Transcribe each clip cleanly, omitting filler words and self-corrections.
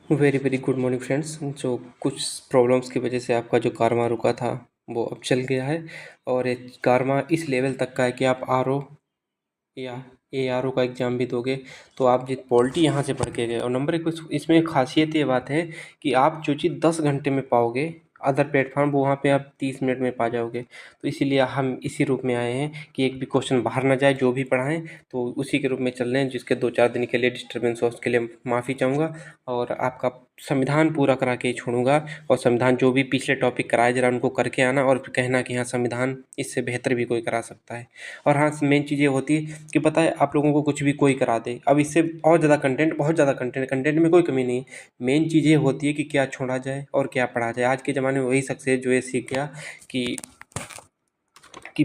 Very very good morning friends. जो कुछ problems की वजह से आपका जो कारमा रुका था वो अब चल गया है। और ये कारमा इस लेवल तक का है कि आप आर ओ या ए आर ओ का एग्ज़ाम भी दोगे तो आप जित पॉलिटी यहाँ से पढ़ के गए। और नंबर एक, इसमें खासियत ये बात है कि आप जो चीज़ 10 घंटे में पाओगे अदर प्लेटफॉर्म, वो वहाँ पे आप 30 मिनट में पा जाओगे। तो इसीलिए हम इसी रूप में आए हैं कि एक भी क्वेश्चन बाहर ना जाए, जो भी पढ़ाएं तो उसी के रूप में चल रहे हैं। जिसके 2-4 दिन के लिए डिस्टर्बेंस हो उसके लिए माफ़ी चाहूँगा और आपका संविधान पूरा करा के ही छोड़ूंगा। और संविधान जो भी पिछले टॉपिक कराए ज़रा उनको करके आना और कहना कि हाँ संविधान इससे बेहतर भी कोई करा सकता है। और हाँ, मेन चीज़ ये होती है कि पता है आप लोगों को कुछ भी कोई करा दे, अब इससे और ज़्यादा कंटेंट, बहुत ज़्यादा कंटेंट में कोई कमी नहीं। मेन चीज़ ये होती है कि क्या छोड़ा जाए और क्या पढ़ा जाए। आज के ज़माने में वही सक्सेस जो है सीख गया कि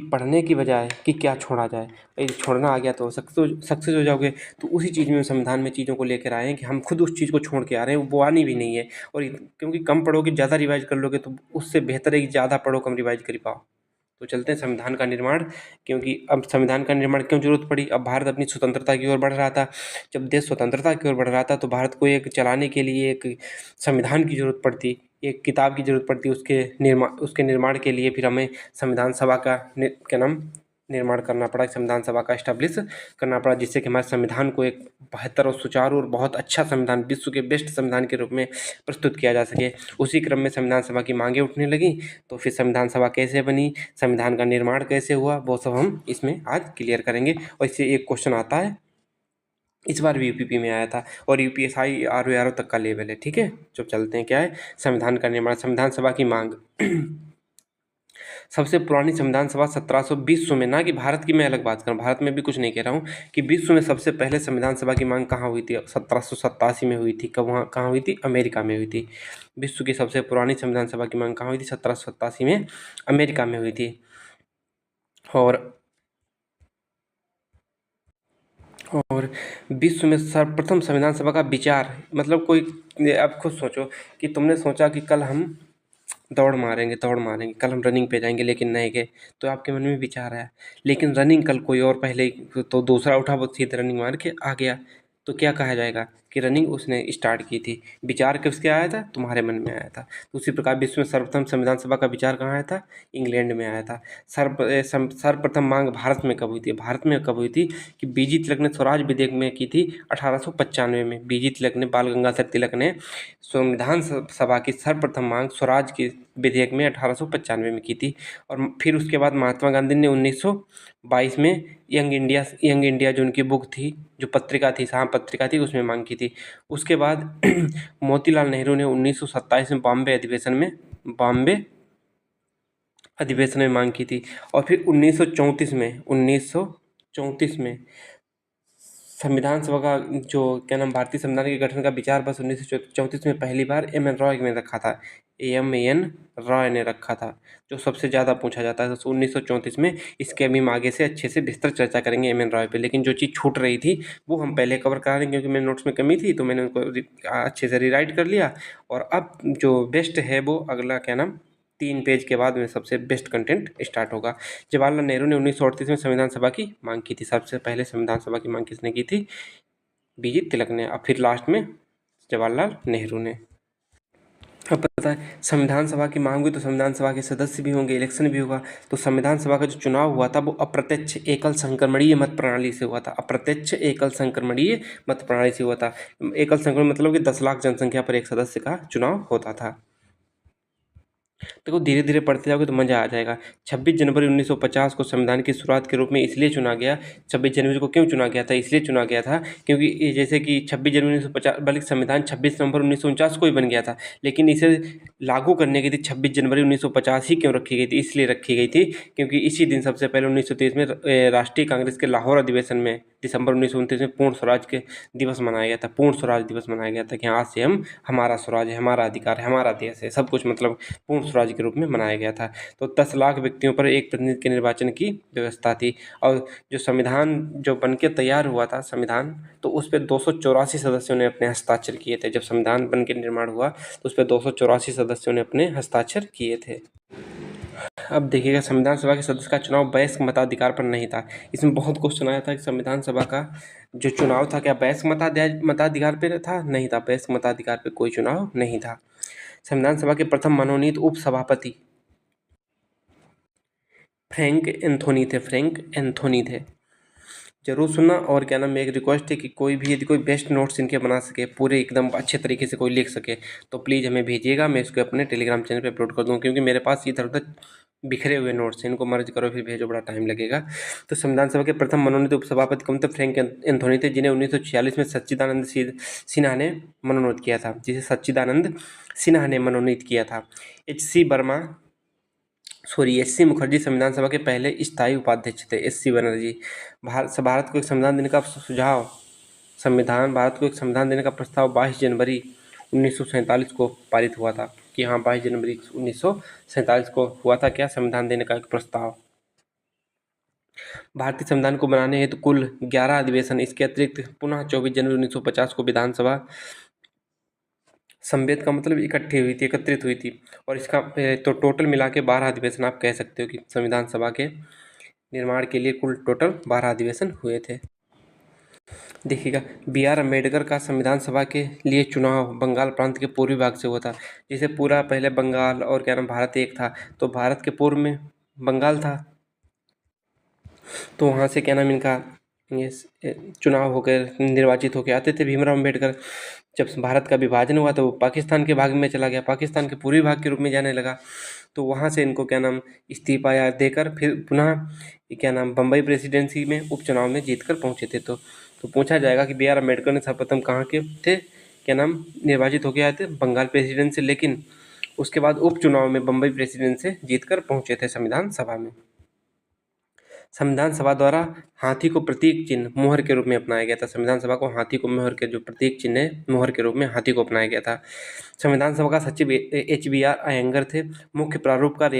पढ़ने की बजाय कि क्या छोड़ा जाए। यदि छोड़ना आ गया तो सक्सेस हो जाओगे। तो उसी चीज़ में संविधान में चीज़ों को लेकर आए हैं कि हम खुद उस चीज़ को छोड़ के आ रहे हैं, वो आनी भी नहीं है। और क्योंकि कम पढ़ोगे ज़्यादा रिवाइज कर लोगे तो उससे बेहतर है कि ज़्यादा पढ़ो कम रिवाइज कर पाओ। तो चलते हैं संविधान का निर्माण। क्योंकि अब संविधान का निर्माण क्यों जरूरत पड़ी? अब भारत अपनी स्वतंत्रता की ओर बढ़ रहा था। जब देश स्वतंत्रता की ओर बढ़ रहा था तो भारत को एक चलाने के लिए एक संविधान की जरूरत पड़ती, एक किताब की जरूरत पड़ती। उसके निर्माण के लिए फिर हमें संविधान सभा का क्या नाम निर्माण करना पड़ा, संविधान सभा का एस्टेब्लिश करना पड़ा, जिससे कि हमारे संविधान को एक बेहतर और सुचारू और बहुत अच्छा संविधान, विश्व के बेस्ट संविधान के रूप में प्रस्तुत किया जा सके। उसी क्रम में संविधान सभा की मांगें उठने लगी। तो फिर संविधान सभा कैसे बनी, संविधान का निर्माण कैसे हुआ, वो सब हम इसमें आज क्लियर करेंगे। और इससे एक क्वेश्चन आता है, इस बार भी यूपीपी में आया था और यूपीएसआई आर ओ तक का लेवल है। ठीक है, जब चलते हैं क्या है संविधान का निर्माण, संविधान सभा की मांग। सबसे पुरानी संविधान सभा 1720 में, ना कि भारत की मैं अलग बात करूँ, भारत में भी कुछ नहीं कह रहा हूँ, कि विश्व में सबसे पहले संविधान सभा की मांग कहाँ हुई थी? 1787 में हुई थी। कहाँ हुई थी? अमेरिका में हुई थी। विश्व की सबसे पुरानी संविधान सभा की मांग कहाँ हुई थी? 1787 में अमेरिका में हुई थी। और विश्व में सर्वप्रथम संविधान सभा का विचार, मतलब कोई, आप खुद सोचो कि तुमने सोचा कि कल हम दौड़ मारेंगे, कल हम रनिंग पे जाएंगे, लेकिन नहीं गए। तो आपके मन में विचार आया, लेकिन रनिंग कल कोई और पहले तो दूसरा उठा, वो सीधे रनिंग मार के आ गया। तो क्या कहा जाएगा कि रनिंग उसने स्टार्ट की थी। विचार किसके आया था? तुम्हारे मन में आया था। तो उसी प्रकार विश्व में सर्वप्रथम संविधान सभा का विचार कहाँ आया था? इंग्लैंड में आया था। सर्वप्रथम मांग भारत में कब हुई थी? भारत में कब हुई थी कि बीजी तिलक ने स्वराज विधेयक में की थी 1895 में। बीजी तिलक ने, बाल गंगाधर तिलक ने संविधान सभा की सर्वप्रथम मांग स्वराज के विधेयक में 1895 में की थी। और फिर उसके बाद महात्मा गांधी ने 1922 में यंग इंडिया जो उनकी बुक थी, जो पत्रिका थी, हाँ पत्रिका थी, उसमें मांग की थी। उसके बाद मोतीलाल नेहरू ने 1927 में बॉम्बे अधिवेशन में मांग की थी। और फिर 1934 में संविधान सभा का जो क्या नाम, भारतीय संविधान के गठन का विचार बस 1934 में पहली बार एम एन रॉय ने रखा था। एम रॉय ने रखा था, जो सबसे ज़्यादा पूछा जाता है। तो 1934 में, इसके अभी हम आगे से अच्छे से विस्तृत चर्चा करेंगे एम एन रॉय पे। लेकिन जो चीज़ छूट रही थी वो हम पहले कवर करा रहे हैं, क्योंकि मेरे नोट्स में कमी थी तो मैंने उनको अच्छे से रीराइट कर लिया। और अब जो बेस्ट है वो अगला क्या नाम 3 पेज के बाद में सबसे बेस्ट कंटेंट स्टार्ट होगा। जवाहरलाल नेहरू ने 1938 में संविधान सभा की मांग की थी। सबसे पहले संविधान सभा की मांग किसने की थी? बीजी तिलक ने। अब फिर लास्ट में जवाहरलाल नेहरू ने। अब पता है संविधान सभा की मांग हुई तो संविधान सभा के सदस्य भी होंगे, इलेक्शन भी होगा। तो संविधान सभा का जो चुनाव हुआ था वो अप्रत्यक्ष एकल संक्रमणीय मत प्रणाली से हुआ था। अप्रत्यक्ष एकल संक्रमणीय मत प्रणाली से हुआ था। एकल संक्रमण मतलब कि 10 लाख जनसंख्या पर एक सदस्य का चुनाव होता था। देखो धीरे धीरे पढ़ते जाओगे तो मज़ा आ जाएगा। 26 जनवरी 1950 को संविधान की शुरुआत के रूप में इसलिए चुना गया। 26 जनवरी को क्यों चुना गया था? इसलिए चुना गया था क्योंकि ये जैसे कि 26 जनवरी 1950, बल्कि संविधान 26 नवंबर 1949 को ही बन गया था, लेकिन इसे लागू करने की थी 26 जनवरी 1950 ही क्यों रखी गई थी? इसलिए रखी गई थी क्योंकि इसी दिन सबसे पहले 1923 में राष्ट्रीय कांग्रेस के लाहौर अधिवेशन में दिसंबर 1929 में पूर्ण स्वराज के दिवस मनाया गया था। पूर्ण स्वराज दिवस मनाया गया था कि आज से हम, हमारा स्वराज है, हमारा अधिकार है, हमारा देश है, सब कुछ मतलब पूर्ण स्वराज के रूप में मनाया गया था। तो 10 लाख व्यक्तियों पर एक प्रतिनिधि के निर्वाचन की व्यवस्था थी। और जो संविधान जो बन के तैयार हुआ था संविधान, तो उस पर 284 सदस्यों ने अपने हस्ताक्षर किए थे। जब संविधान बन के निर्माण हुआ तो उस पर 284 सदस्यों ने अपने हस्ताक्षर किए थे। अब देखिएगा, संविधान सभा के सदस्य का चुनाव वयस्क मताधिकार पर नहीं था। इसमें बहुत क्वेश्चन आया था कि संविधान सभा का जो चुनाव था क्या वयस्क मताधिकार पे था? नहीं था, वयस्क मताधिकार पे कोई चुनाव नहीं था। संविधान सभा के प्रथम मनोनीत उपसभापति फ्रैंक एंथोनी थे। फ्रैंक एंथोनी थे, जरूर सुनना। और क्या नाम, मेरी एक रिक्वेस्ट है कि कोई भी यदि कोई बेस्ट नोट्स इनके बना सके, पूरे एकदम अच्छे तरीके से कोई लिख सके, तो प्लीज़ हमें भेजिएगा। मैं इसको अपने टेलीग्राम चैनल पे अपलोड कर दूँ, क्योंकि मेरे पास इधर उधर बिखरे हुए नोट्स हैं, इनको मर्ज करो फिर भेजो, बड़ा टाइम लगेगा। तो संविधान सभा के प्रथम मनोनीत उपसभापति कौन थे? फ्रैंक एंथोनी थे, जिन्हें 1946 में सच्चिदानंद सिन्हा ने मनोनीत किया था, जिसे सच्चिदानंद सिन्हा ने मनोनीत किया था। एस.सी. मुखर्जी संविधान सभा के पहले स्थायी उपाध्यक्ष थे। एस.सी. बनर्जी। भारत को एक संविधान देने का सुझाव भारत को एक संविधान देने का प्रस्ताव 22 जनवरी 1947 को पारित हुआ था। कि हाँ, 22 जनवरी 1947 को हुआ था क्या? संविधान देने का एक प्रस्ताव। भारतीय संविधान को बनाने हेतु कुल 11 अधिवेशन, इसके अतिरिक्त पुनः 24 जनवरी 1950 को विधानसभा संवेद का मतलब एकत्रित हुई थी। और इसका तो टोटल मिला के 12 अधिवेशन आप कह सकते हो कि संविधान सभा के निर्माण के लिए कुल टोटल 12 अधिवेशन हुए थे। देखिएगा, B.R. अम्बेडकर का संविधान सभा के लिए चुनाव बंगाल प्रांत के पूर्वी भाग से हुआ था। जैसे पूरा पहले बंगाल और क्या नाम भारत एक था, तो भारत के पूर्व में बंगाल था, तो वहाँ से क्या नाम इनका ये चुनाव होकर निर्वाचित होकर आते थे भीमराव अम्बेडकर। जब भारत का विभाजन हुआ तो वो पाकिस्तान के भाग में चला गया, पाकिस्तान के पूर्वी भाग के रूप में जाने लगा, तो वहाँ से इनको क्या नाम इस्तीफा या देकर फिर पुनः क्या नाम बम्बई प्रेसिडेंसी में उपचुनाव में जीत कर पहुँचे थे। तो पूछा जाएगा कि B.R. अम्बेडकर ने सर्वप्रथम कहाँ के थे, क्या नाम निर्वाचित होकर आए थे? बंगाल प्रेसिडेंट से, लेकिन उसके बाद उपचुनाव में बम्बई प्रेसिडेंट से जीत कर पहुँचे थे संविधान सभा में। संविधान सभा द्वारा हाथी को प्रतीक चिन्ह मोहर के रूप में अपनाया गया था। संविधान सभा को हाथी को मोहर के जो प्रतीक चिन्ह है, मोहर के रूप में हाथी को अपनाया गया था। संविधान सभा का सचिव H.B.R. अयंगर थे। मुख्य प्रारूपकार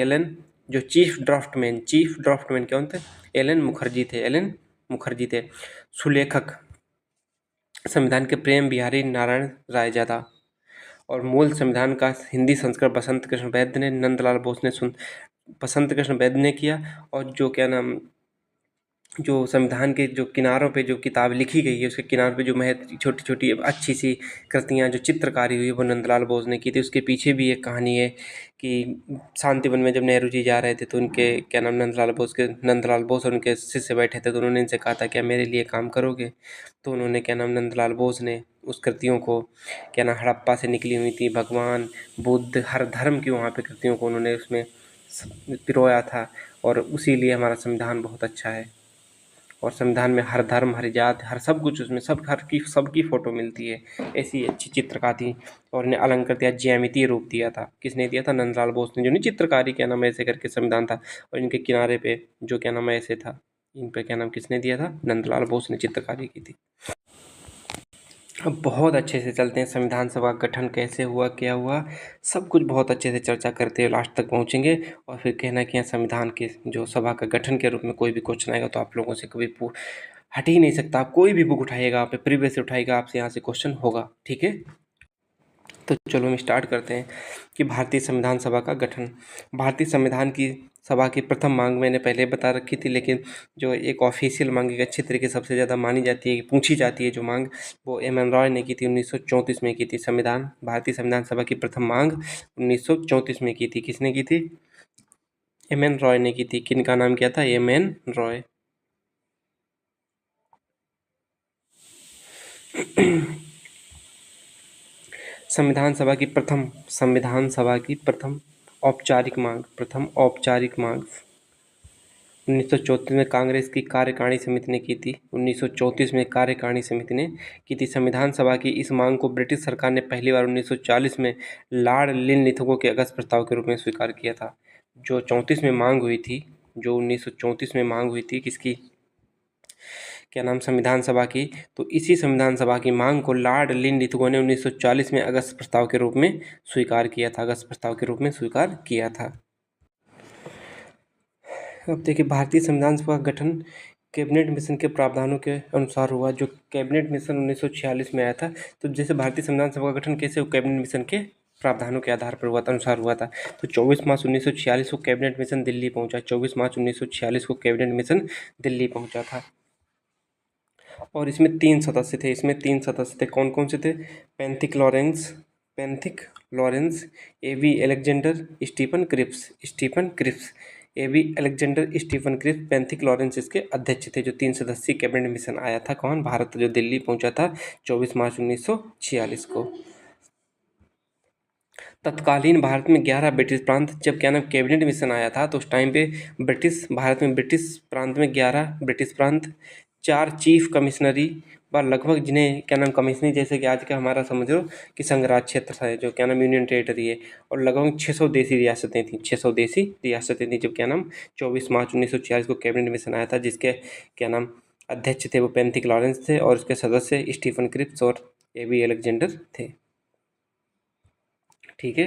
जो चीफ ड्राफ्टमैन कौन थे? एल.एन. मुखर्जी थे। सुलेखक संविधान के प्रेम बिहारी नारायण राय ज्यादा। और मूल संविधान का हिंदी संस्करण बसंत कृष्ण वैद्य ने, नंदलाल बोस ने बसंत कृष्ण वैद्य ने किया। और जो क्या नाम जो संविधान के जो किनारों पे जो किताब लिखी गई है, उसके किनारों पे जो छोटी छोटी अच्छी सी कृतियाँ जो चित्रकारी हुई है, वो नंदलाल बोस ने की थी। उसके पीछे भी एक कहानी है कि शांतिवन में जब नेहरू जी जा रहे थे, तो उनके क्या नाम नंदलाल बोस और उनके शिष्य बैठे थे, तो उन्होंने इनसे कहा था क्या मेरे लिए काम करोगे? तो उन्होंने क्या नाम नंदलाल बोस ने उस कृतियों को क्या नाम हड़प्पा से निकली हुई थी, भगवान बुद्ध हर धर्म की वहाँ पे कृतियों को उन्होंने उसमें पिरोया था। और उसी लिए हमारा संविधान बहुत अच्छा है। और संविधान में हर धर्म, हर जाति, हर सब कुछ उसमें सबकी फ़ोटो मिलती है। ऐसी अच्छी चित्रकारी थी। और इन्हें अलंकृत या ज्यामितीय रूप दिया था। किसने दिया था? नंदलाल बोस ने, जो नहीं चित्रकारी क्या नाम ऐसे करके संविधान था, और इनके किनारे पे जो क्या नाम ऐसे था, इन पे क्या नाम किसने दिया था? नंदलाल बोस ने चित्रकारी की थी। अब बहुत अच्छे से चलते हैं, संविधान सभा का गठन कैसे हुआ, क्या हुआ, सब कुछ बहुत अच्छे से चर्चा करते हुए लास्ट तक पहुंचेंगे। और फिर कहना कि यहाँ संविधान के जो सभा का गठन के रूप में कोई भी क्वेश्चन आएगा तो आप लोगों से कभी हट ही नहीं सकता। आप कोई भी बुक उठाइएगा, आप प्रीवियस से उठाइएगा, आपसे यहाँ से क्वेश्चन होगा। ठीक है, तो चलो हम स्टार्ट करते हैं कि भारतीय संविधान सभा का गठन। भारतीय संविधान की सभा की प्रथम मांग मैंने पहले बता रखी थी, लेकिन जो एक ऑफिशियल मांग एक अच्छी तरीके से सबसे ज़्यादा मानी जाती है, पूछी जाती है जो मांग, वो M.N. रॉय ने की थी। 1934 में की थी भारतीय संविधान सभा की प्रथम मांग 1934 में की थी। किसने की थी? M.N. रॉय ने की थी। किनका नाम क्या था? M.N. रॉय। संविधान सभा की प्रथम औपचारिक मांग 1934 में कांग्रेस की कार्यकारिणी समिति ने की थी। 1934 में कार्यकारिणी समिति ने की थी। संविधान सभा की इस मांग को ब्रिटिश सरकार ने पहली बार 1940 में लॉर्ड लिनलिथगो के अगस्त प्रस्ताव के रूप में स्वीकार किया था। जो 34 में मांग हुई थी, जो 1934 में मांग हुई थी, किसकी क्या नाम संविधान सभा की, तो इसी संविधान सभा की मांग को लॉर्ड लिनलिथगो ने 1940 में अगस्त प्रस्ताव के रूप में स्वीकार किया था। अब देखिए, भारतीय संविधान सभा का गठन कैबिनेट मिशन के प्रावधानों के अनुसार हुआ। जो कैबिनेट मिशन 1946 में आया था, तो जैसे भारतीय संविधान सभा का गठन कैसे हुआ? कैबिनेट मिशन के प्रावधानों के आधार पर हुआ था, अनुसार हुआ था। तो 24 मार्च 1946 को कैबिनेट मिशन दिल्ली पहुंचा। 24 मार्च 1946 को कैबिनेट मिशन दिल्ली पहुंचा था। और इसमें 3 सदस्य थे। कौन कौन से थे? पेंथिक लॉरेंस, एवी अलेक्जेंडर, स्टीफन क्रिप्स, एवी अलेक्जेंडर, स्टीफन क्रिप्स, पेंथिक लॉरेंस इसके अध्यक्ष थे। जो 3 सदस्यीय कैबिनेट मिशन आया था, कौन? भारत, जो दिल्ली पहुंचा था 24 मार्च 1946 को। तत्कालीन भारत में 11 ब्रिटिश प्रांत, जब क्या नाम कैबिनेट मिशन आया था तो उस टाइम पे भारत में ब्रिटिश प्रांत में 11 ब्रिटिश प्रांत, 4 चीफ कमिश्नरी व लगभग जिन्हें क्या नाम कमिश्नरी, जैसे कि आज का हमारा समझ लो कि संघराज क्षेत्र है, जो क्या नाम यूनियन टेरिटरी है, और लगभग 600 देसी रियासतें थीं। 600 देसी रियासतें थीं जब क्या नाम 24 मार्च 1946 को कैबिनेट मिशन आया था, जिसके क्या नाम अध्यक्ष थे वो पेंथिक लॉरेंस थे, और उसके सदस्य स्टीफन क्रिप्स और एवी अलेक्जेंडर थे। ठीक है,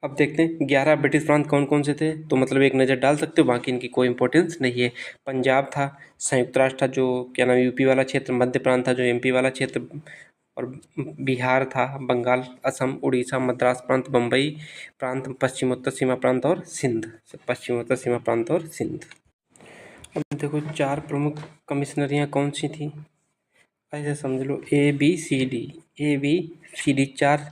अब देखते हैं 11 ब्रिटिश प्रांत कौन कौन से थे। तो मतलब एक नज़र डाल सकते हो, बाकी इनकी कोई इंपॉर्टेंस नहीं है। पंजाब था, संयुक्त राष्ट्र था जो क्या नाम यूपी वाला क्षेत्र, मध्य प्रांत था जो एमपी वाला क्षेत्र, और बिहार था, बंगाल, असम, उड़ीसा, मद्रास प्रांत, बम्बई प्रांत, पश्चिमोत्तर सीमा प्रांत और सिंध, पश्चिमोत्तर सीमा प्रांत और सिंध। अब देखो 4 प्रमुख कमिश्नरियाँ कौन सी थी, ऐसे समझ लो A B C D 4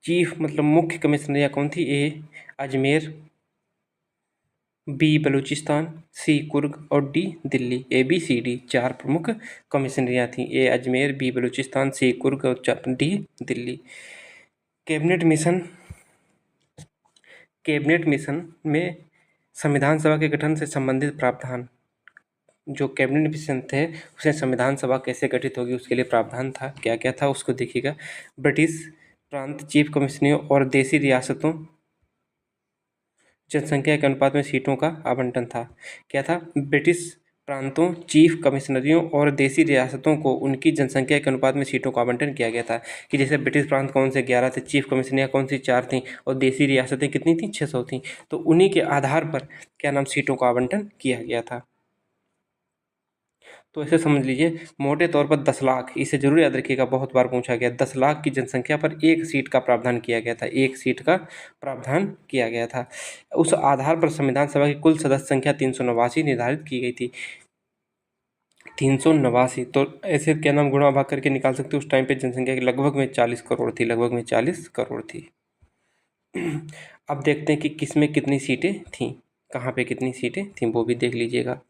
chief मतलब मुख्य कमिश्नरियाँ कौन थी? A Ajmer, B Baluchistan, C Coorg और डी दिल्ली। ABCD 4 प्रमुख कमिश्नरियाँ थीं। A Ajmer, B Baluchistan, C Coorg और डी दिल्ली। कैबिनेट मिशन में संविधान सभा के गठन से संबंधित प्रावधान, जो कैबिनेट मिशन थे उसमें संविधान सभा कैसे गठित होगी उसके लिए प्रावधान था। क्या क्या था उसको देखिएगा। ब्रिटिश प्रांत चीफ कमिश्नरियों और देसी रियासतों जनसंख्या के अनुपात में सीटों का आवंटन था। क्या था? ब्रिटिश प्रांतों, चीफ कमिश्नरियों और देसी रियासतों को उनकी जनसंख्या के अनुपात में सीटों का आवंटन किया गया था। कि जैसे ब्रिटिश प्रांत कौन से 11 थे, चीफ कमिश्नरियाँ कौन सी 4 थीं, और देसी रियासतें कितनी थीं? 600 थीं। तो उन्हीं के आधार पर क्या नाम सीटों का आवंटन किया गया था। तो ऐसे समझ लीजिए मोटे तौर पर 10 लाख, इसे जरूर याद रखिएगा, बहुत बार पूछा गया, 10 लाख की जनसंख्या पर एक सीट का प्रावधान किया गया था। एक सीट का प्रावधान किया गया था। उस आधार पर संविधान सभा की कुल सदस्य संख्या 389 निर्धारित की गई थी। 389। तो ऐसे क्या नाम गुणा भाग करके निकाल सकते हो। उस टाइम पे जनसंख्या की लगभग में 40 करोड़ थी, लगभग में 40 करोड़ थी। अब देखते हैं कि किस में कितनी सीटें थीं, कहाँ पे कितनी सीटें थीं, वो भी देख लीजिएगा।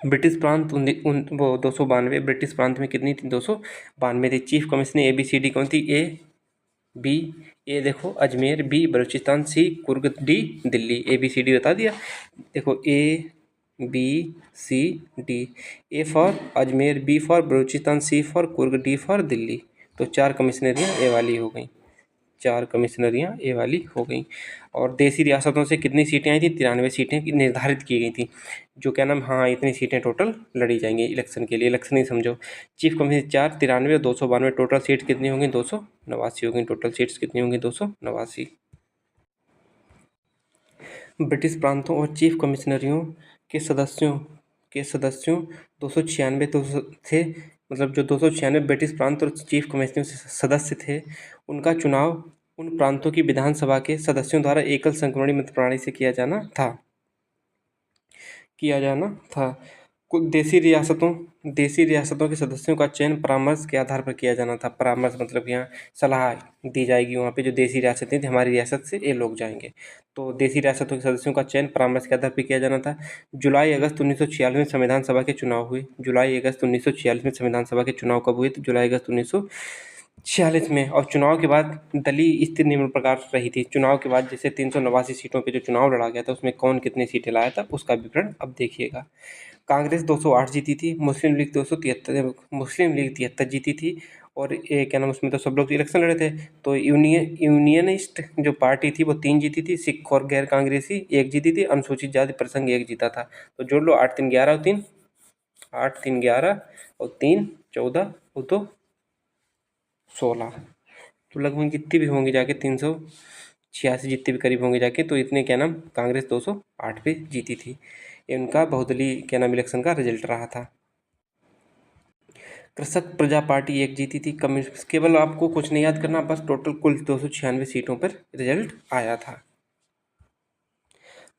ब्रिटिश प्रांत वो 292, ब्रिटिश प्रांत में कितनी थी? 292 थी। चीफ कमिश्नर ABCD कौन थी? ए देखो Ajmer, B Baluchistan, C Coorg, D Delhi. ABCD बता दिया। देखो ABCD, A for Ajmer, B for Baluchistan, C for Coorg, D for Delhi. तो 4 कमिश्नरियाँ ए वाली हो गई, 4 कमिश्नरियाँ ए वाली हो गई। और देसी रियासतों से कितनी सीटें आई थी? 93 सीटें निर्धारित की गई थी। जो क्या नाम, हाँ इतनी सीटें टोटल लड़ी जाएंगी इलेक्शन के लिए। इलेक्शन ही समझो। चीफ कमिश्नर 4, 93 और 292, टोटल सीट कितनी होंगी? 289 होंगी। टोटल सीट्स कितनी होंगी? 289। ब्रिटिश प्रांतों और चीफ कमिश्नरियों के सदस्यों 296 तो थे। मतलब जो 296 ब्रिटिश प्रांत और चीफ कमिश्नर सदस्य थे, उनका चुनाव उन प्रांतों की विधानसभा के सदस्यों द्वारा एकल संक्रमणी मत प्रणाली से किया जाना था। कुछ देसी रियासतों के सदस्यों का चयन परामर्श के आधार पर किया जाना था। परामर्श मतलब यहाँ सलाह दी जाएगी, वहाँ पे जो देसी रियासतें थी, हमारी रियासत से ये लोग जाएंगे। तो देसी रियासतों के सदस्यों का चयन परामर्श के आधार पर किया जाना था। जुलाई अगस्त 1946 में संविधान सभा के चुनाव हुए। जुलाई अगस्त 1946 में संविधान सभा के चुनाव कब हुए? तो जुलाई अगस्त 1946 में। और चुनाव के बाद दलीय स्थिति निम्न प्रकार रही थी। चुनाव के बाद जैसे 389 सीटों पे जो चुनाव लड़ा गया था, उसमें कौन कितनी सीटें लाया था उसका विवरण अब देखिएगा। कांग्रेस 208 जीती थी, मुस्लिम लीग 73 जीती थी। और ये क्या नाम, उसमें तो सब लोग इलेक्शन लड़े थे। तो यूनियनिस्ट जो पार्टी थी वो 3 जीती थी, सिख और गैर कांग्रेसी 1 जीती थी, अनुसूचित जाति प्रसंघ 1 जीता था। तो जोड़ लो 8 3 11 और 3 8 3 11 और 3 14 और 2 16। तो लगभग जितनी भी होंगी जाके 386 जितने भी करीब होंगे जाके, तो इतने क्या नाम कांग्रेस 208 पे जीती थी। इनका बहुदलीय क्या नाम इलेक्शन का रिजल्ट रहा था। कृषक प्रजा पार्टी एक जीती थी। कम्युनिस्ट, केवल आपको कुछ नहीं याद करना, बस टोटल कुल 296 सीटों पर रिजल्ट आया था।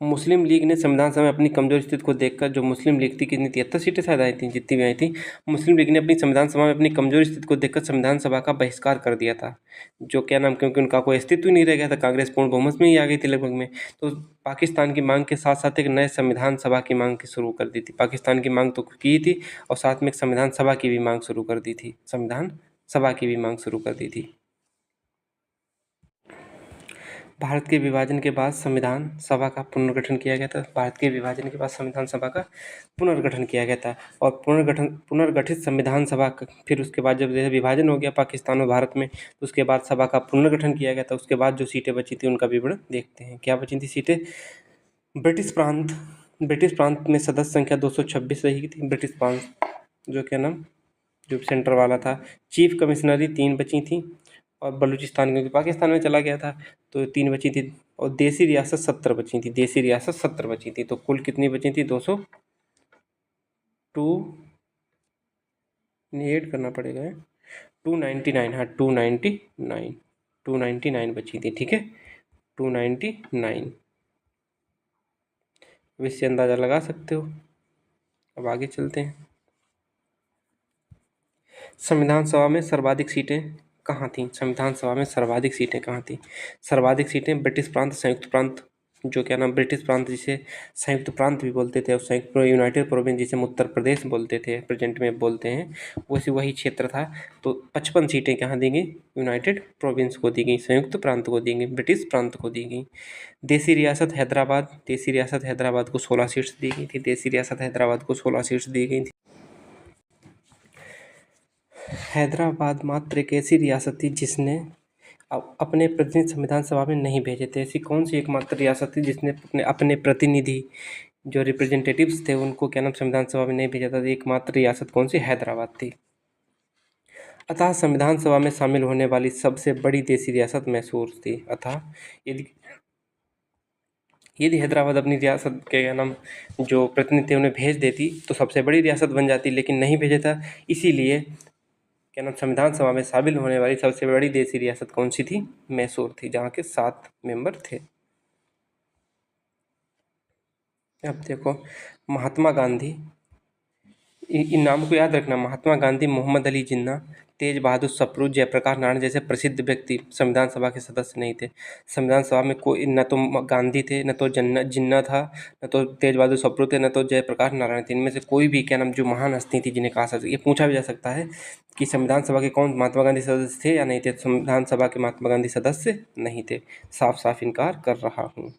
मुस्लिम लीग ने संविधान सभा में अपनी कमजोर स्थिति को देखकर, जो मुस्लिम लीग थी कितनी 73 सीटें शायद आई थी, जितनी भी आई थी, मुस्लिम लीग ने अपनी संविधान सभा में अपनी कमजोर स्थिति को देखकर संविधान सभा का बहिष्कार कर दिया था। जो क्या नाम, क्योंकि उनका कोई अस्तित्व ही नहीं रह गया था, कांग्रेस पूर्ण बहुमत में ही आ गई थी लगभग में। तो पाकिस्तान की मांग के साथ साथ एक नए संविधान सभा की मांग की शुरू कर दी थी। पाकिस्तान की मांग तो की थी और साथ में एक संविधान सभा की भी मांग शुरू कर दी थी, संविधान सभा की भी मांग शुरू कर दी थी। भारत के विभाजन के बाद संविधान सभा का पुनर्गठन किया गया था। भारत के विभाजन के बाद संविधान सभा का पुनर्गठन किया गया था और पुनर्गठित संविधान सभा फिर उसके बाद जब जैसे विभाजन हो गया पाकिस्तान और भारत में, तो उसके बाद सभा का पुनर्गठन किया गया था। उसके बाद जो सीटें बची थी उनका विवरण देखते हैं। क्या बची थी सीटें? ब्रिटिश प्रांत में सदस्य संख्या 226 रही थी। ब्रिटिश प्रांत जो क्या नाम, जो सेंटर वाला था। चीफ कमिश्नरी 3 बची थी और बलूचिस्तान क्योंकि पाकिस्तान में चला गया था तो 3 बची थी और देसी रियासत 70 बची थी। देसी रियासत 70 बची थी, तो कुल कितनी बची थी? 202 ऐड करना पड़ेगा, 299, हाँ 299 बची थी, ठीक है 299। इससे अंदाज़ा लगा सकते हो। अब आगे चलते हैं। संविधान सभा में सर्वाधिक सीटें कहाँ थीं? संविधान सभा में सर्वाधिक सीटें कहाँ थीं? सर्वाधिक सीटें ब्रिटिश प्रांत, संयुक्त प्रांत, जो क्या नाम ब्रिटिश प्रांत जिसे संयुक्त प्रांत भी बोलते थे और संयुक्त यूनाइटेड प्रोविंस जिसे उत्तर प्रदेश बोलते थे, प्रेजेंट में बोलते हैं, वही क्षेत्र था। तो 55 सीटें कहाँ दी गई? यूनाइटेड प्रोविंस को दी गई, संयुक्त प्रांत को दी गई, ब्रिटिश प्रांत को दी गई। देसी रियासत हैदराबाद को 16 सीट्स दी गई थी। देसी रियासत हैदराबाद को 16 सीट्स दी गई थी। हैदराबाद मात्र एक ऐसी रियासत थी जिसने अपने प्रतिनिधि संविधान सभा में नहीं भेजे थे। ऐसी कौन सी एकमात्र रियासत थी जिसने अपने प्रतिनिधि जो रिप्रेजेंटेटिव्स थे उनको क्या नाम संविधान सभा में नहीं भेजा था? एकमात्र रियासत कौन सी? हैदराबाद थी। अतः संविधान सभा में शामिल होने वाली सबसे बड़ी देसी रियासत मैसूर थी। अतः यदि हैदराबाद अपनी रियासत के क्या नाम जो प्रतिनिधि थे उन्हें भेज देती तो सबसे बड़ी रियासत बन जाती, लेकिन नहीं भेजा था। इसीलिए क्या नाम संविधान सभा में शामिल होने वाली सबसे बड़ी देसी रियासत कौन सी थी? मैसूर थी, जहाँ के 7 मेंबर थे। अब देखो, महात्मा गांधी, इन नाम को याद रखना। महात्मा गांधी, मोहम्मद अली जिन्ना, तेज बहादुर सप्रू, जयप्रकाश नारायण जैसे प्रसिद्ध व्यक्ति संविधान सभा के सदस्य नहीं थे। संविधान सभा में कोई न तो गांधी थे, न तो जिन्ना था, न तो तेज बहादुर सप्रू थे, न तो जयप्रकाश नारायण थे। इनमें से कोई भी क्या नाम जो महान हस्ती थी जिन्हें कहा सकते, ये पूछा भी जा सकता है कि संविधान सभा के कौन महात्मा गांधी सदस्य थे या नहीं थे। संविधान सभा के महात्मा गांधी सदस्य नहीं थे, साफ साफ इनकार कर रहा हूँ।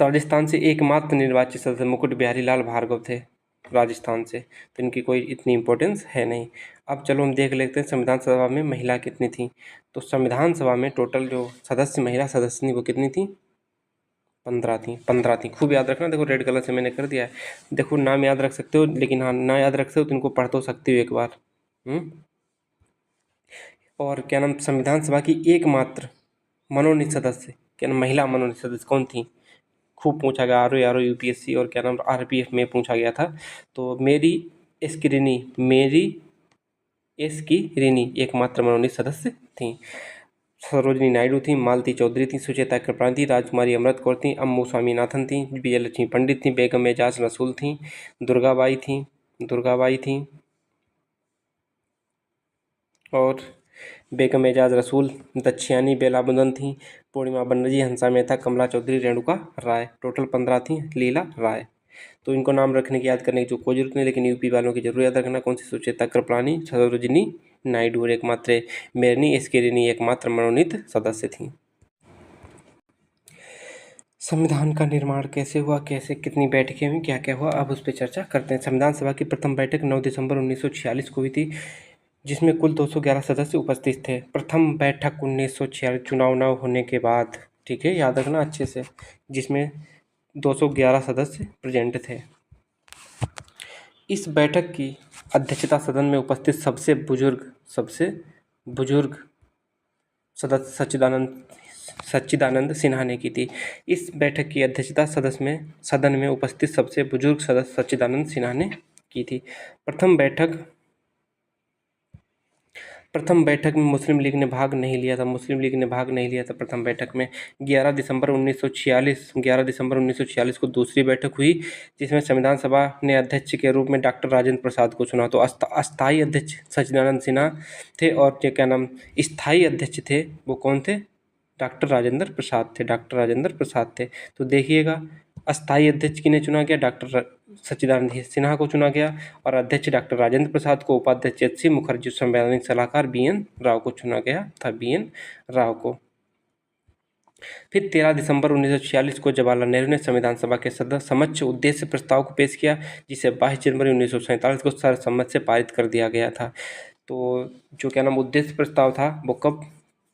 राजस्थान से एकमात्र निर्वाचित सदस्य मुकुट बिहारी लाल भार्गव थे, राजस्थान से, तो इनकी कोई इतनी इम्पोर्टेंस है नहीं। अब चलो हम देख लेते हैं संविधान सभा में महिला कितनी थी। तो संविधान सभा में टोटल जो सदस्य महिला सदस्य थी वो कितनी थी? 15 थी। खूब याद रखना, देखो रेड कलर से मैंने कर दिया है। देखो नाम याद रख सकते हो, लेकिन हाँ ना याद रख सकते हो तो इनको पढ़ तो सकते हो एक बार। और क्या नाम संविधान सभा की एकमात्र मनोनीत सदस्य, क्या नाम महिला मनोनीत सदस्य कौन थी? खूब पूछा गया, आर यूपीएससी और क्या नाम आरपीएफ में पूछा गया था। तो मेरी एस की रिनी एकमात्र मनोनीत सदस्य थी। सरोजनी नायडू थी, मालती चौधरी थी, सुचेता कृपलानी थी, राजकुमारी अमृत कौर थी, अम्मू स्वामीनाथन थी, विजयलक्ष्मी पंडित थी, बेगम एजाज रसूल थी, दुर्गाबाई थी और बेगम एजाज रसूल, दक्षियानी बेलामुदन थी, पूर्णिमा बनर्जी, हंसा मेहता, कमला चौधरी, रेणुका राय, टोटल 15 थी। लीला राय, तो इनको नाम रखने की याद करने की जो कोई जरूरत नहीं, लेकिन यूपी वालों की जरूर याद रखना। कौन सी? सुचेता कृपलानी, सरोजनी नायडू और एकमात्र मेरनी एसकेरिनी एकमात्र मनोनीत सदस्य थी। संविधान का निर्माण कैसे हुआ, कैसे कितनी बैठकें हुई, क्या क्या हुआ, अब उस पर चर्चा करते हैं। संविधान सभा की प्रथम बैठक 9 दिसंबर 1946 को हुई थी, जिसमें कुल 211 सदस्य उपस्थित थे। प्रथम बैठक 1946 चुनाव होने के बाद, ठीक है याद रखना अच्छे से, जिसमें 211 सदस्य प्रेजेंट थे। इस बैठक की अध्यक्षता सदन में उपस्थित सबसे बुजुर्ग सदस्य सच्चिदानंद सिन्हा ने की थी। इस बैठक की अध्यक्षता सदन में उपस्थित सबसे बुजुर्ग सदस्य सच्चिदानंद सिन्हा ने की थी। प्रथम बैठक में मुस्लिम लीग ने भाग नहीं लिया था। प्रथम बैठक में 11 दिसंबर 1946 को दूसरी बैठक हुई, जिसमें संविधान सभा ने अध्यक्ष के रूप में डॉक्टर राजेंद्र प्रसाद को चुना। तो अस्थायी अध्यक्ष सच्चिदानंद सिन्हा थे और ये क्या नाम स्थायी अध्यक्ष थे वो कौन थे? डॉक्टर राजेंद्र प्रसाद थे। तो देखिएगा, अस्थायी अध्यक्ष किन्हें चुना गया? डॉक्टर सच्चिदानंद सिन्हा को चुना गया, और अध्यक्ष डॉक्टर राजेंद्र प्रसाद को, उपाध्यक्ष एच सी मुखर्जी, संवैधानिक सलाहकार बी एन राव को चुना गया था। फिर 13 दिसंबर 1946 को जवाहरलाल नेहरू ने संविधान सभा के समक्ष उद्देश्य प्रस्ताव को पेश किया, जिसे 22 जनवरी 1947 को सर्वसम्मत से पारित कर दिया गया था। तो जो क्या नाम उद्देश्य प्रस्ताव था वो कब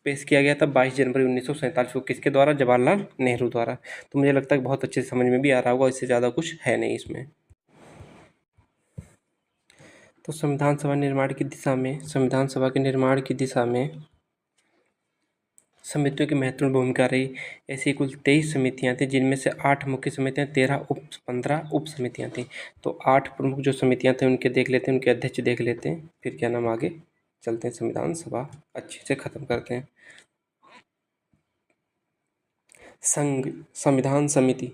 पेश किया गया था? 22 जनवरी 1947 को। किसके द्वारा? जवाहरलाल नेहरू द्वारा। तो मुझे लगता है बहुत अच्छे से समझ में भी आ रहा होगा, इससे ज़्यादा कुछ है नहीं इसमें। तो संविधान सभा के निर्माण की दिशा में समितियों की महत्वपूर्ण भूमिका रही। ऐसी कुल 23 समितियां थी, जिनमें से 8 मुख्य समितियां, 15 उप समितियां थी। तो 8 प्रमुख जो समितियां थी उनके देख लेते हैं, उनके अध्यक्ष देख लेते हैं, फिर क्या नाम आगे चलते हैं, संविधान सभा अच्छे से खत्म करते हैं। संघ संविधान समिति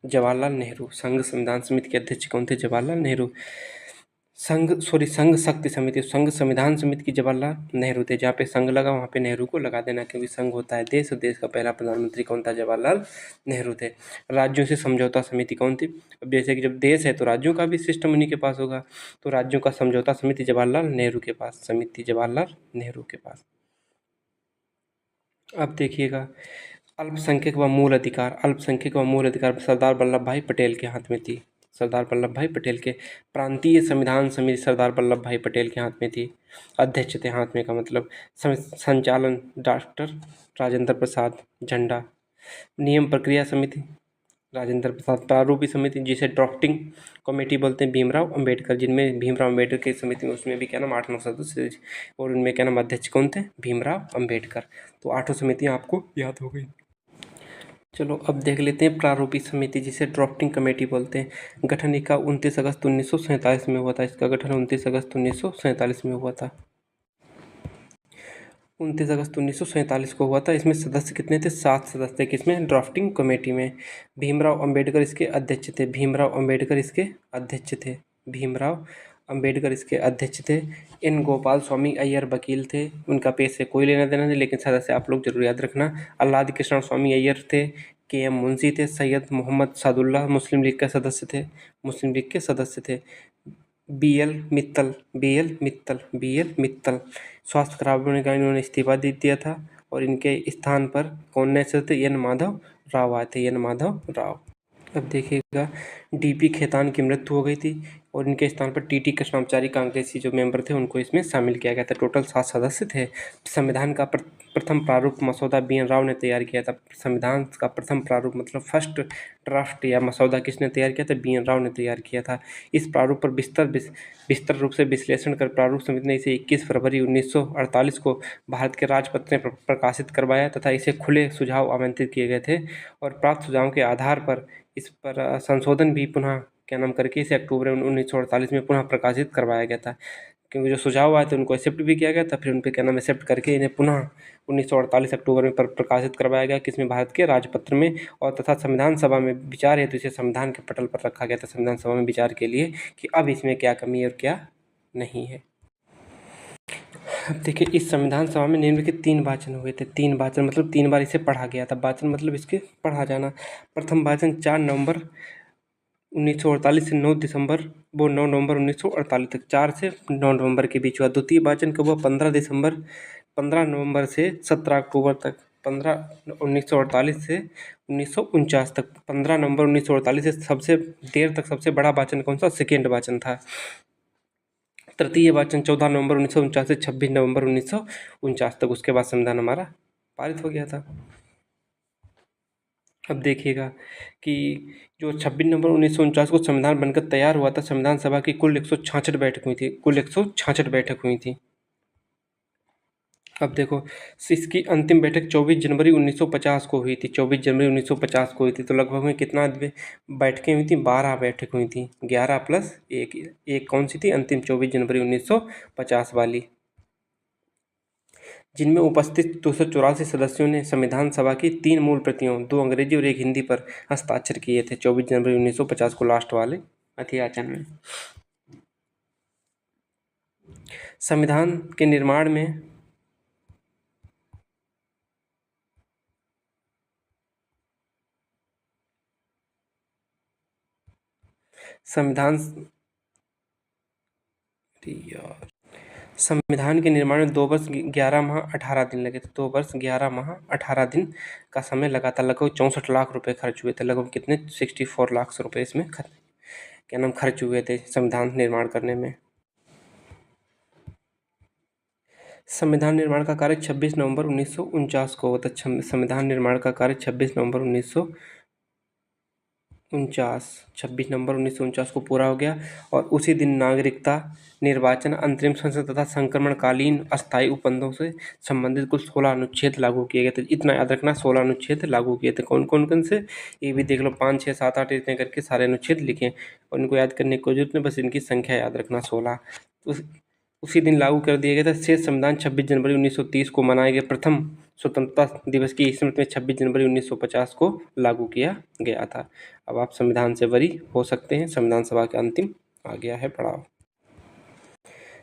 जवाहरलाल नेहरू। संघ संविधान समिति के अध्यक्ष कौन थे? जवाहरलाल नेहरू। संघ शक्ति समिति, संघ संविधान समिति की जवाहरलाल नेहरू थे। जहाँ पे संघ लगा वहाँ पे नेहरू को लगा देना, क्योंकि संघ होता है देश, और देश का पहला प्रधानमंत्री कौन था? जवाहरलाल नेहरू थे। राज्यों से समझौता समिति कौन थी? अब जैसे कि जब देश है तो राज्यों का भी सिस्टम उन्हीं के पास होगा, तो राज्यों का समझौता समिति जवाहरलाल नेहरू के पास। अब देखिएगा, अल्पसंख्यक व मूल अधिकार सरदार वल्लभ भाई पटेल के हाथ में थी। प्रांतीय संविधान समिति सरदार वल्लभ भाई पटेल के हाथ में थी। अध्यक्ष थे, हाथ में का मतलब। संचालन डॉक्टर राजेंद्र प्रसाद। झंडा नियम प्रक्रिया समिति राजेंद्र प्रसाद। प्रारूपी समिति, जिसे ड्राफ्टिंग कमेटी बोलते हैं, भीमराव अंबेडकर, जिनमें भीमराव अंबेडकर की समिति में उसमें भी क्या नाम 8-9 सदस्य, और उनमें क्या नाम अध्यक्ष कौन थे? भीमराव अंबेडकर। तो 8 समितियाँ आपको याद हो गई। चलो अब देख लेते हैं प्रारूपी समिति, जिसे ड्राफ्टिंग कमेटी बोलते हैं। गठन इसका 29 अगस्त 1947 में हुआ था। 29 अगस्त 1947 को हुआ था। इसमें सदस्य कितने थे? 7 सदस्य। किसमें? ड्राफ्टिंग कमेटी में। भीमराव अंबेडकर इसके अध्यक्ष थे। एन गोपाल स्वामी अय्यर वकील थे। उनका पेश से कोई लेना देना नहीं, लेकिन सदस्य आप लोग जरूर याद रखना। आह्लाद कृष्ण स्वामी अय्यर थे। के एम मुंशी थे। सैयद मोहम्मद सादुल्लाह मुस्लिम लीग के सदस्य थे। बी एल मित्तल स्वास्थ्य खराब होने के कारण इन्होंने इस्तीफा दे दिया था, और इनके स्थान पर कौन नए सदस्य थे? एन माधव राव। अब देखिएगा, डीपी खेतान की मृत्यु हो गई थी, और इनके स्थान पर टीटी कृष्णाचारी कांग्रेसी जो मेंबर थे उनको इसमें शामिल किया गया था। टोटल 7 सदस्य थे। संविधान का प्रथम प्रारूप मसौदा बी एन राव ने तैयार किया था। संविधान का प्रथम प्रारूप मतलब फर्स्ट ड्राफ्ट या मसौदा किसने तैयार किया था? बी एन राव ने तैयार किया था। इस प्रारूप पर विस्तार रूप से विश्लेषण कर प्रारूप समिति ने इसे 21 फरवरी 1948 को भारत के राजपत्र में प्रकाशित करवाया, तथा इसे खुले सुझाव आमंत्रित किए गए थे, और प्राप्त सुझावों के आधार पर इस पर संशोधन भी पुनः क्या नाम करके इसे अक्टूबर 1948 में पुनः प्रकाशित करवाया गया था। क्योंकि जो सुझाव आए थे उनको एक्सेप्ट भी किया गया था, फिर उन पर क्या नाम एक्सेप्ट करके इन्हें पुनः 1948 अक्टूबर में प्रकाशित करवाया गया, किसमें? भारत के राजपत्र में। और तथा संविधान सभा में विचार है तो इसे संविधान के पटल पर रखा गया था, संविधान सभा में विचार के लिए, कि अब इसमें क्या कमी है और क्या नहीं है। अब देखिए, इस संविधान सभा में निम्नलिखित 3 वाचन हुए थे। 3 वाचन मतलब 3 बार इसे पढ़ा गया था। वाचन मतलब इसके पढ़ा जाना। प्रथम वाचन 4 नवंबर 1948 से 9 नवंबर 1948 तक, 4 से 9 नवंबर के बीच हुआ। द्वितीय वाचन कब हुआ? 15 नवंबर से 17 अक्टूबर तक। 1948 से 1949 तक। 15 नवंबर 1948 से सबसे देर तक सबसे बड़ा वाचन कौन सा? सेकेंड वाचन था। तृतीय वाचन 14 नवंबर 1949 से 26 नवंबर 1949 तक। उसके बाद संविधान हमारा पारित हो गया था। अब देखिएगा कि जो 26 नवंबर 1949 को संविधान बनकर तैयार हुआ था, संविधान सभा की कुल 166 बैठक हुई थी। अब देखो, इसकी अंतिम बैठक 24 जनवरी 1950 को हुई थी। 24 जनवरी 1950 को हुई थी, तो लगभग में कितना बैठकें हुई थी? 12 बैठक हुई थी। 11 प्लस एक, एक कौन सी थी? अंतिम 24 जनवरी 1950 वाली, जिनमें उपस्थित 284 सदस्यों ने संविधान सभा की 3 मूल प्रतियों, 2 अंग्रेजी और 1 हिंदी पर हस्ताक्षर किए थे 24 जनवरी 1950 को लास्ट वाले अध्याचन में। संविधान के निर्माण में संविधान यार संविधान के निर्माण में 2 वर्ष 11 माह 18 दिन लगे थे। 2 वर्ष 11 माह 18 दिन का समय लगा था। लगभग 64 लाख रुपए खर्च हुए थे। लगभग कितने? 64 लाख रुपए इसमें क्या नाम खर्च हुए थे संविधान निर्माण करने में। संविधान निर्माण का कार्य 26 नवंबर 1949 को हुआ था। संविधान निर्माण का कार्य 26 नवंबर 1949 को पूरा हो गया, और उसी दिन नागरिकता, निर्वाचन, अंतरिम संसद तथा संक्रमणकालीन अस्थायी उपबंधों से संबंधित कुल 16 अनुच्छेद लागू किए गए थे। इतना याद रखना, 16 अनुच्छेद लागू किए थे। कौन कौन से? ये भी देख लो, 5 6 7 8 इतने करके सारे अनुच्छेद लिखे, और इनको याद करने की कोई जरूरत नहीं, बस इनकी संख्या याद रखना 16। उसी दिन लागू कर दिया गया था। शेष संविधान 26 जनवरी 1930 को मनाए गए प्रथम स्वतंत्रता दिवस की स्मृति में 26 जनवरी 1950 को लागू किया गया था। अब आप संविधान से बरी हो सकते हैं। संविधान सभा के अंतिम आ गया है पड़ाव।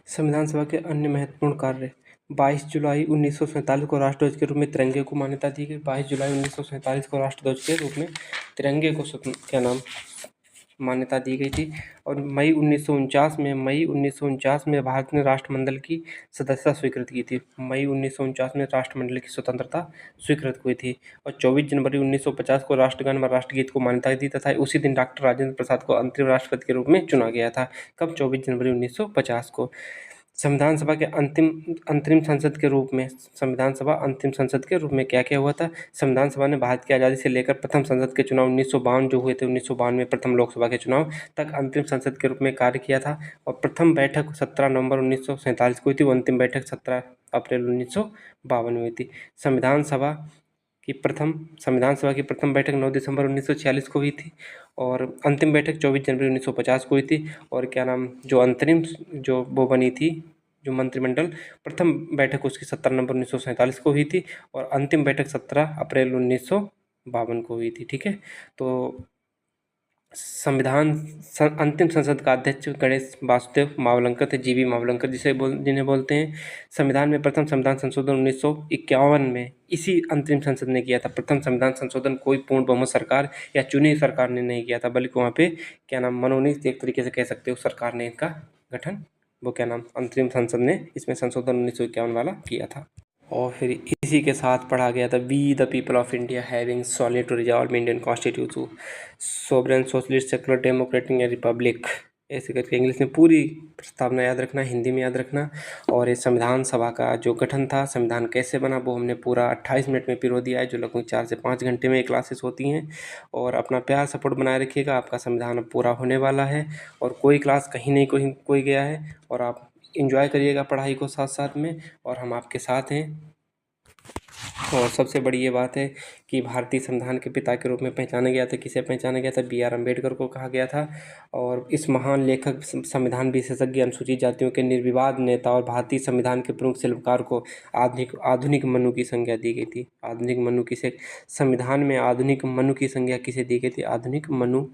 संविधान सभा के अन्य महत्वपूर्ण कार्य: 22 जुलाई 1947 को राष्ट्रध्वज के रूप में तिरंगे को मान्यता दी गई। 22 जुलाई 1947 को राष्ट्रध्वज के रूप में तिरंगे को क्या नाम मान्यता दी गई थी। और मई 1949 में भारत ने राष्ट्रमंडल की सदस्यता स्वीकृत की थी। मई 1949 में राष्ट्रमंडल की स्वतंत्रता स्वीकृत हुई थी। और 24 जनवरी 1950 को राष्ट्रगान व राष्ट्रगीत को मान्यता दी तथा उसी दिन डॉक्टर राजेंद्र प्रसाद को अंतरिम राष्ट्रपति के रूप में चुना गया था। कब? 24 जनवरी 1950 को। संविधान सभा के अंतरिम संसद के रूप में, संविधान सभा अंतिम संसद के रूप में क्या क्या हुआ था? संविधान सभा ने भारत की आज़ादी से लेकर प्रथम संसद के चुनाव 1952 जो हुए थे, 1952 में प्रथम लोकसभा के चुनाव तक अंतिम संसद के रूप में कार्य किया था। और प्रथम बैठक 17 नवंबर 1947 को हुई थी। वो अंतिम बैठक 17 अप्रैल 1952 में हुई थी। संविधान सभा की प्रथम बैठक 9 दिसंबर 1946 को हुई थी, और अंतिम बैठक 24 जनवरी 1950 को हुई थी। और क्या नाम, जो अंतरिम जो वो बनी थी, जो मंत्रिमंडल, प्रथम बैठक उसकी 17 नवंबर 1947 को हुई थी, और अंतिम बैठक 17 अप्रैल 1952 को हुई थी। ठीक है, तो अंतिम संसद का अध्यक्ष गणेश वासुदेव मावलंकर थे, जीवी मावलंकर जिन्हें बोलते हैं। संविधान में प्रथम संविधान संशोधन 1951 में इसी अंतिम संसद ने किया था। प्रथम संविधान संशोधन कोई पूर्ण बहुमत सरकार या चुनी हुई सरकार ने नहीं किया था, बल्कि वहाँ पे क्या नाम, मनोनीत एक तरीके से कह सकते हो, सरकार ने इनका गठन, वो क्या नाम, अंतरिम संसद ने इसमें संशोधन 1951 वाला किया था। और फिर इसी के साथ पढ़ा गया था, we the people of India having solid to resolve Indian constitution sovereign socialist secular democratic republic, ऐसे करके इंग्लिश में पूरी प्रस्तावना याद रखना, हिंदी में याद रखना। और ये संविधान सभा का जो गठन था, संविधान कैसे बना, वो हमने पूरा 28 मिनट में पिरो दिया है, जो लगभग 4 से 5 घंटे में क्लासेस होती हैं। और अपना प्यार सपोर्ट बनाए रखिएगा, आपका संविधान अब पूरा होने वाला है, और कोई क्लास कहीं नहीं कोई गया है, और आप इंजॉय करिएगा पढ़ाई को साथ साथ में, और हम आपके साथ हैं। और सबसे बड़ी ये बात है कि भारतीय संविधान के पिता के रूप में पहचाना गया था। किसे पहचाना गया था? बी आर अम्बेडकर को कहा गया था। और इस महान लेखक, संविधान विशेषज्ञ, अनुसूचित जातियों के निर्विवाद नेता और भारतीय संविधान के प्रमुख शिल्पकार को आधुनिक मनु की संज्ञा दी गई थी। आधुनिक मनु किसे, संविधान में आधुनिक मनु की संज्ञा किसे दी गई थी? आधुनिक मनु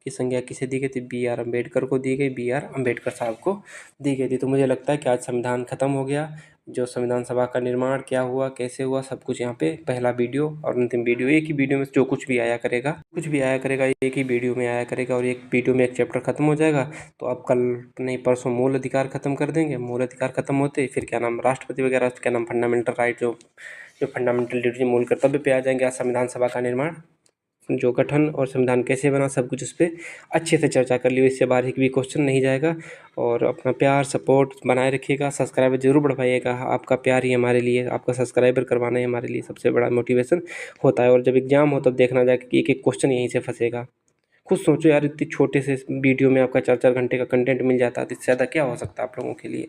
की संज्ञा किसे दी गई थी? बी आर अम्बेडकर को दी गई, बी आर अम्बेडकर साहब को दी गई थी। तो मुझे लगता है कि आज संविधान खत्म हो गया। जो संविधान सभा का निर्माण क्या हुआ, कैसे हुआ, सब कुछ यहाँ पे पहला वीडियो और अंतिम वीडियो, एक ही वीडियो में जो कुछ भी आया करेगा एक ही वीडियो में आया करेगा, और एक वीडियो में एक चैप्टर खत्म हो जाएगा। तो अब कल नहीं परसों मूल अधिकार खत्म कर देंगे। मूल अधिकार खत्म होते फिर क्या नाम, राष्ट्रपति वगैरह, क्या नाम, फंडामेंटल राइट, जो फंडामेंटल ड्यूटी, मूल कर्तव्य पे आ जाएंगे। आज संविधान सभा का निर्माण, जो गठन और संविधान कैसे बना, सब कुछ इस पर अच्छे से चर्चा कर ली। इससे बाहर एक भी क्वेश्चन नहीं जाएगा। और अपना प्यार सपोर्ट बनाए रखिएगा, सब्सक्राइबर जरूर बढ़वाइएगा। आपका प्यार ही हमारे लिए, आपका सब्सक्राइबर करवाना ही हमारे लिए सबसे बड़ा मोटिवेशन होता है। और जब एग्जाम हो तब देखना जाए कि एक एक क्वेश्चन यहीं से फंसेगा। खुद सोचो यार, इतनी छोटे से वीडियो में आपका 4 4 घंटे का कंटेंट मिल जाता है, तो इससे ज़्यादा क्या हो सकता है आप लोगों के लिए।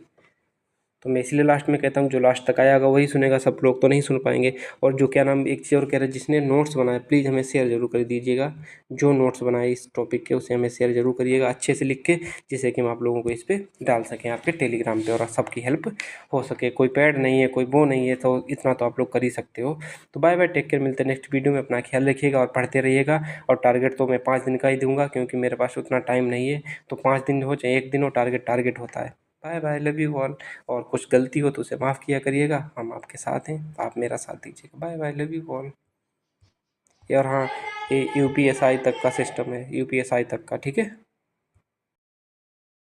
तो मैं इसलिए लास्ट में कहता हूँ जो लास्ट तक आएगा वही सुनेगा, सब लोग तो नहीं सुन पाएंगे। और जो क्या नाम, एक चीज़ और कह रहे हैं, जिसने नोट्स बनाए प्लीज़ हमें शेयर जरूर कर दीजिएगा। जो नोट्स बनाए इस टॉपिक के उसे हमें शेयर जरूर करिएगा अच्छे से लिख के, जिससे कि हम आप लोगों को इस पर डाल सकें आपके टेलीग्राम पे और सबकी हेल्प हो सके। कोई पैड नहीं है, कोई वो नहीं है, तो इतना तो आप लोग कर ही सकते हो। तो बाय बाय, टेक केयर, मिलते हैं नेक्स्ट वीडियो में। अपना ख्याल रखिएगा और पढ़ते रहिएगा। और टारगेट तो मैं 5 दिन का ही दूंगा, क्योंकि मेरे पास उतना टाइम नहीं है। तो 5 दिन हो चाहे 1 दिन हो, टारगेट टारगेट होता है। Bye bye, love you all. और कुछ गलती हो तो उसे माफ़ किया करिएगा, हम आपके साथ हैं, आप मेरा साथ दीजिएगा। Bye bye, love you all. और हाँ, ये यूपीएसआई तक का सिस्टम है, यूपीएसआई तक का, ठीक है।